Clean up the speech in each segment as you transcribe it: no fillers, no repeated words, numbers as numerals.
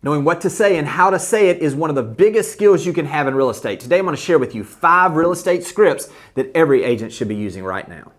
Knowing what to say and how to say it is one of the biggest skills you can have in real estate. Today I'm going to share with you 5 real estate scripts that every agent should be using right now.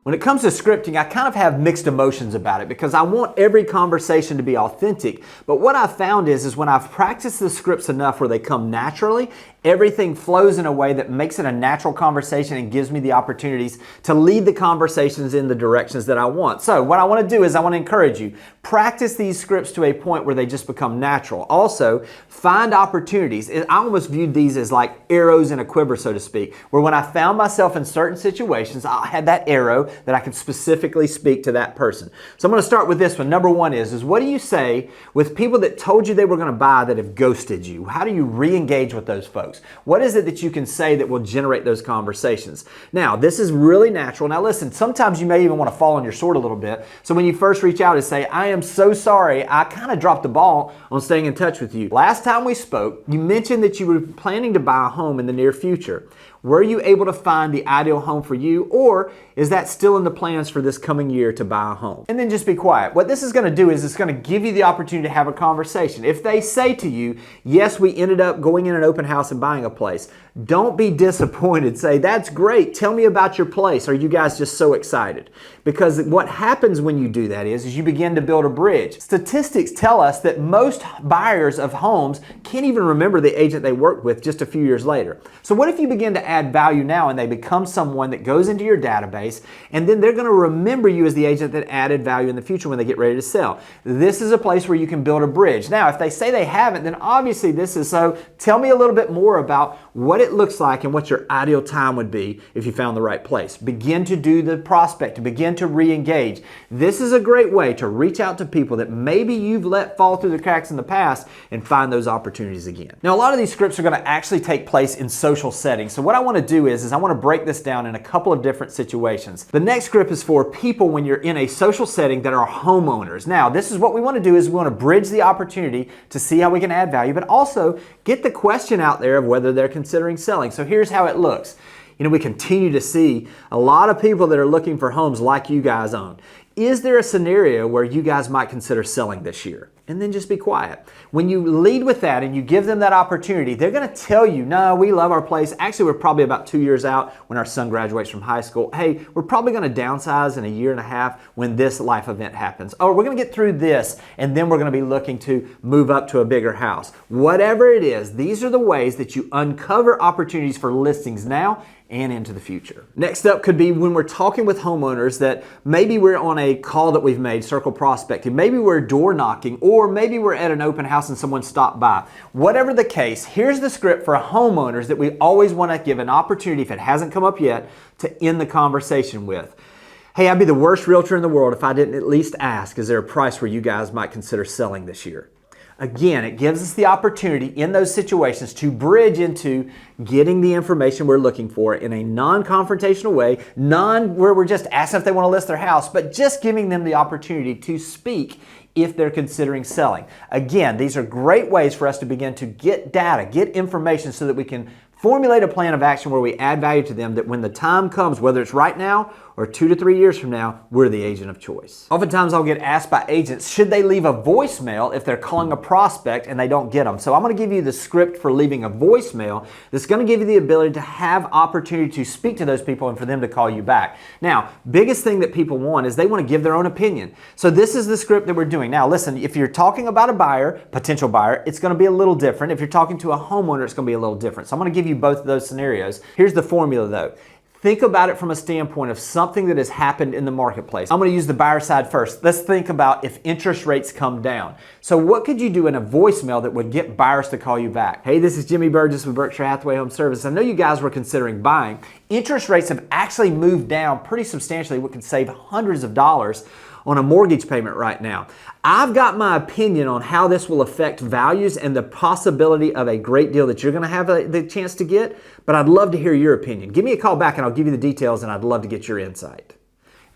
When it comes to scripting, I kind of have mixed emotions about it because I want every conversation to be authentic. But what I've found is when I've practiced the scripts enough where they come naturally, everything flows in a way that makes it a natural conversation and gives me the opportunities to lead the conversations in the directions that I want. So what I want to do is I want to encourage you, practice these scripts to a point where they just become natural. Also, find opportunities. I almost viewed these as like arrows in a quiver, so to speak, where when I found myself in certain situations, I had that arrow that I could specifically speak to that person. So I'm going to start with this one. Number 1 is what do you say with people that told you they were going to buy that have ghosted you? How do you re-engage with those folks? What is it that you can say that will generate those conversations? Now, this is really natural. Now listen, sometimes you may even want to fall on your sword a little bit. So when you first reach out and say, I am so sorry, I kind of dropped the ball on staying in touch with you. Last time we spoke, you mentioned that you were planning to buy a home in the near future. Were you able to find the ideal home for you, or is that still in the plans for this coming year to buy a home? And then just be quiet. What this is going to do is it's going to give you the opportunity to have a conversation. If they say to you, yes, we ended up going in an open house and buying a place, don't be disappointed. Say, that's great. Tell me about your place. Are you guys just so excited? Because what happens when you do that is you begin to build a bridge. Statistics tell us that most buyers of homes can't even remember the agent they worked with just a few years later. So what if you begin to add value now and they become someone that goes into your database, and then they're going to remember you as the agent that added value in the future when they get ready to sell. This is a place where you can build a bridge. Now, if they say they haven't, then obviously this is so. Tell me a little bit more about what it looks like and what your ideal time would be if you found the right place. Begin to do the prospect, begin to re-engage. This is a great way to reach out to people that maybe you've let fall through the cracks in the past and find those opportunities again. Now, a lot of these scripts are going to actually take place in social settings. So what I want to do is I want to break this down in a couple of different situations. The next script is for people when you're in a social setting that are homeowners. Now, this is what we want to do is we want to bridge the opportunity to see how we can add value, but also get the question out there of whether they're considering selling. So here's how it looks. We continue to see a lot of people that are looking for homes like you guys own. Is there a scenario where you guys might consider selling this year? And then just be quiet. When you lead with that and you give them that opportunity, they're going to tell you, no, we love our place. Actually, we're probably about 2 years out when our son graduates from high school. Hey, we're probably going to downsize in a year and a half when this life event happens. Oh, we're going to get through this, and then we're going to be looking to move up to a bigger house. Whatever it is, these are the ways that you uncover opportunities for listings now and into the future. Next up could be when we're talking with homeowners that maybe we're on a call that we've made, circle prospecting, maybe we're door knocking, or maybe we're at an open house and someone stopped by. Whatever the case, here's the script for homeowners that we always want to give an opportunity, if it hasn't come up yet, to end the conversation with. Hey, I'd be the worst realtor in the world if I didn't at least ask, is there a price where you guys might consider selling this year? Again, it gives us the opportunity in those situations to bridge into getting the information we're looking for in a non-confrontational way, where we're just asking if they want to list their house, but just giving them the opportunity to speak if they're considering selling. Again, these are great ways for us to begin to get data, get information so that we can formulate a plan of action where we add value to them that when the time comes, whether it's right now or 2 to 3 years from now, we're the agent of choice. Oftentimes I'll get asked by agents, should they leave a voicemail if they're calling a prospect and they don't get them? So I'm going to give you the script for leaving a voicemail that's going to give you the ability to have opportunity to speak to those people and for them to call you back. Now, biggest thing that people want is they want to give their own opinion. So this is the script that we're doing. Now listen, if you're talking about a buyer, potential buyer, it's going to be a little different. If you're talking to a homeowner, it's going to be a little different. So I'm going to give you both of those scenarios. Here's the formula though. Think about it from a standpoint of something that has happened in the marketplace. I'm going to use the buyer side first. Let's think about if interest rates come down. So what could you do in a voicemail that would get buyers to call you back? Hey, this is Jimmy Burgess with Berkshire Hathaway Home Service. I know you guys were considering buying. Interest rates have actually moved down pretty substantially, what could save hundreds of dollars on a mortgage payment right now. I've got my opinion on how this will affect values and the possibility of a great deal that you're going to have the chance to get, but I'd love to hear your opinion. Give me a call back and I'll give you the details, and I'd love to get your insight.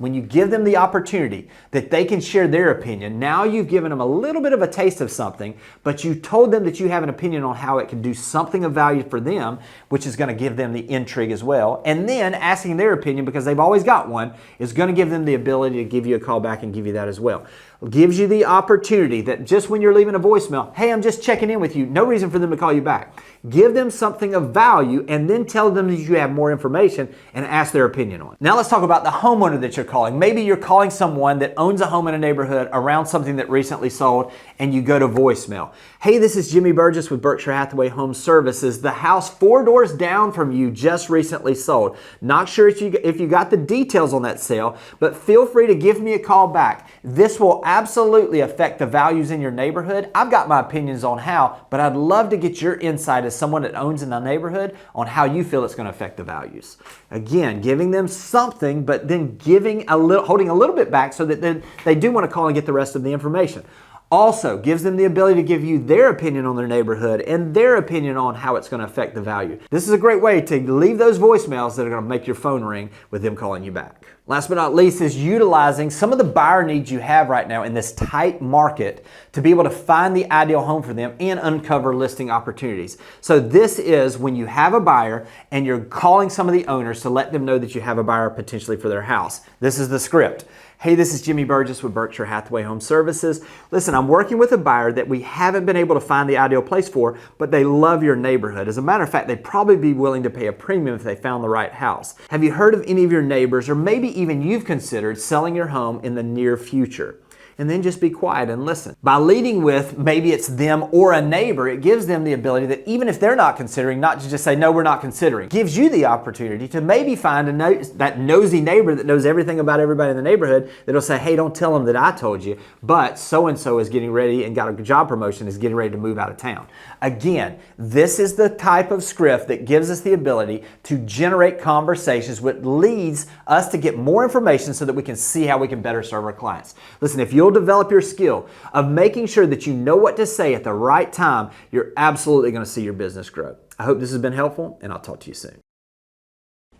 When you give them the opportunity that they can share their opinion, now you've given them a little bit of a taste of something, but you told them that you have an opinion on how it can do something of value for them, which is going to give them the intrigue as well. And then asking their opinion, because they've always got one, is going to give them the ability to give you a call back and give you that as well. It gives you the opportunity that just when you're leaving a voicemail, hey, I'm just checking in with you, no reason for them to call you back. Give them something of value and then tell them that you have more information and ask their opinion on it. Now let's talk about the homeowner that you're calling. Maybe you're calling someone that owns a home in a neighborhood around something that recently sold and you go to voicemail. Hey, this is Jimmy Burgess with Berkshire Hathaway Home Services. The house 4 doors down from you just recently sold. Not sure if you got the details on that sale, but feel free to give me a call back. This will absolutely affect the values in your neighborhood. I've got my opinions on how, but I'd love to get your insight as someone that owns in the neighborhood on how you feel it's going to affect the values. Again, giving them something, but then holding a little bit back so that then they do want to call and get the rest of the information. Also gives them the ability to give you their opinion on their neighborhood and their opinion on how it's going to affect the value. This is a great way to leave those voicemails that are going to make your phone ring with them calling you back. Last but not least is utilizing some of the buyer needs you have right now in this tight market to be able to find the ideal home for them and uncover listing opportunities. So this is when you have a buyer and you're calling some of the owners to let them know that you have a buyer potentially for their house. This is the script. Hey, this is Jimmy Burgess with Berkshire Hathaway Home Services. Listen, I'm working with a buyer that we haven't been able to find the ideal place for, but they love your neighborhood. As a matter of fact, they'd probably be willing to pay a premium if they found the right house. Have you heard of any of your neighbors, or maybe even you've considered selling your home in the near future? And then just be quiet and listen. By leading with maybe it's them or a neighbor, it gives them the ability that even if they're not considering, not to just say, no, we're not considering. It gives you the opportunity to maybe find that nosy neighbor that knows everything about everybody in the neighborhood that'll say, hey, don't tell them that I told you, but so-and-so is getting ready and got a job promotion, is getting ready to move out of town. Again, this is the type of script that gives us the ability to generate conversations, which leads us to get more information so that we can see how we can better serve our clients. Listen, if you'll develop your skill of making sure that you know what to say at the right time, you're absolutely going to see your business grow. I hope this has been helpful, and I'll talk to you soon.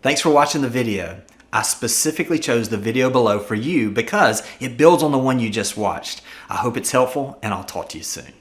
Thanks for watching the video. I specifically chose the video below for you because it builds on the one you just watched. I hope it's helpful, and I'll talk to you soon.